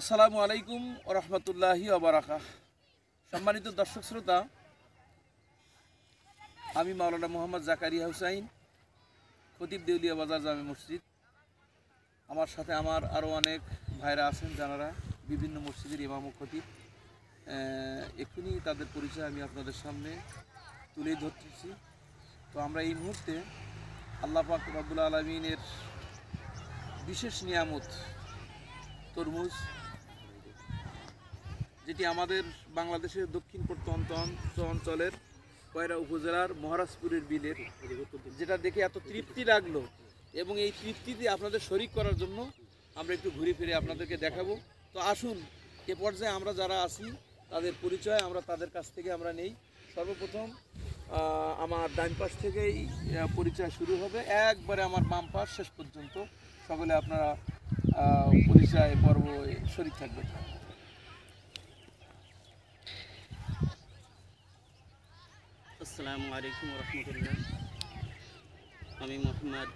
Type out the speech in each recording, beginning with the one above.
আসসালামু আলাইকুম ওয়া রাহমাতুল্লাহি ওয়া বারাকাতুহু। সম্মানিত দর্শক শ্রোতা, আমি মাওলানা মোহাম্মদ জাকারিয়া হুসাইন, খতিব দেউলিয়া বাজার জামে মসজিদ। আমার সাথে আমার আরও অনেক ভাইরা আছেন যারা বিভিন্ন মসজিদের ইমাম ও খতিব। এক্ষুনি তাদের পরিচয় আমি আপনাদের সামনে তুলে ধরতেছি। তো আমরা এই মুহূর্তে আল্লাহ পাক রব্বুল আলামিনের বিশেষ নিয়ামত তরমুজ, যেটি আমাদের বাংলাদেশের দক্ষিণ প্রত্যন্ত অঞ্চলের কয়রা উপজেলার মহারাজপুরের বিলের, যেটা দেখে এত তৃপ্তি লাগলো এবং এই তৃপ্তিতে আপনাদের শরিক করার জন্য আমরা একটু ঘুরে ফিরে আপনাদেরকে দেখাবো। তো আসুন এ পর্যায়ে আমরা যারা আছি তাদের পরিচয় আমরা তাদের কাছ থেকে আমরা নেই। সর্বপ্রথম আমার ডান পাশ থেকেই পরিচয় শুরু হবে, একবারে আমার বাম পাশ শেষ পর্যন্ত সকলে আপনারা পরিচয় পর্ব শরিক থাকবেন। আসসালামু আলাইকুম ওয়া রাহমাতুল্লাহ। আমি মোহাম্মদ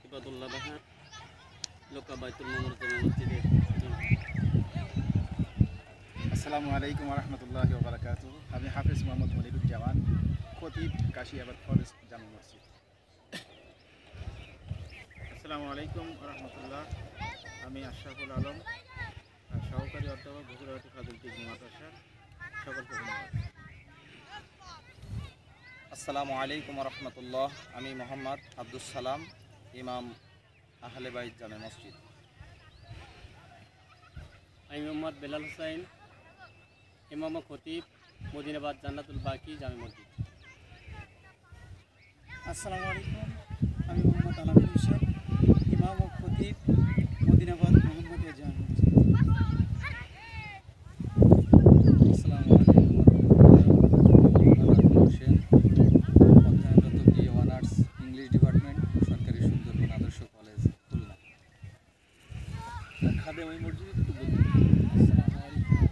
ইবাদুল্লাহ বাহার, লোকা বাইতুল মামুর জামে মসজিদের। আসসালামু আলাইকুম ওয়া রাহমাতুল্লাহি ওয়া বারাকাতুহু। আমি হাফেজ মোহাম্মদ মনিরুজ্জামান, খতিব কাশিয়াবাদ ফরেস্ট জামে মসজিদ। আসসালামু আলাইকুম ওয়া রাহমাতুল্লাহ। আমি আশরাফুল আলম, সহকারী অধ্যাপক, বগুড়াহাটি ফাজিল ডিগ্রি মাদ্রাসা। সকলকে ধন্যবাদ। আসসালামু আলাইকুম ওয়া রাহমাতুল্লাহ। আমি মোহাম্মদ আব্দুস সালাম, ইমাম আহলে বাইত জামে মসজিদ। আমি মোহাম্মদ বেলাল হুসাইন, ইমাম ও খতিব, মদিনাবাদ জান্নাতুল বাকি জামে মসজিদ। আসসালামু আলাইকুম। আমি মোহাম্মদ আলামিন হোসেন, ইমাম ও খতিব, মদিনাবাদ মোহাম্মদিয়া জামে মসজিদ। আসসালামু আলাইকুম ওয়া রাহমাতুল্লাহ। হোসেন, অধ্যয়নরত BA অনার্স ইংলিশ ডিপার্টমেন্ট, সরকারি সুন্দরবন আদর্শ কলেজ, খুলনা। খাদেম ওই মসজিদে একটু বলুন। আসসালামু আলাইকুম।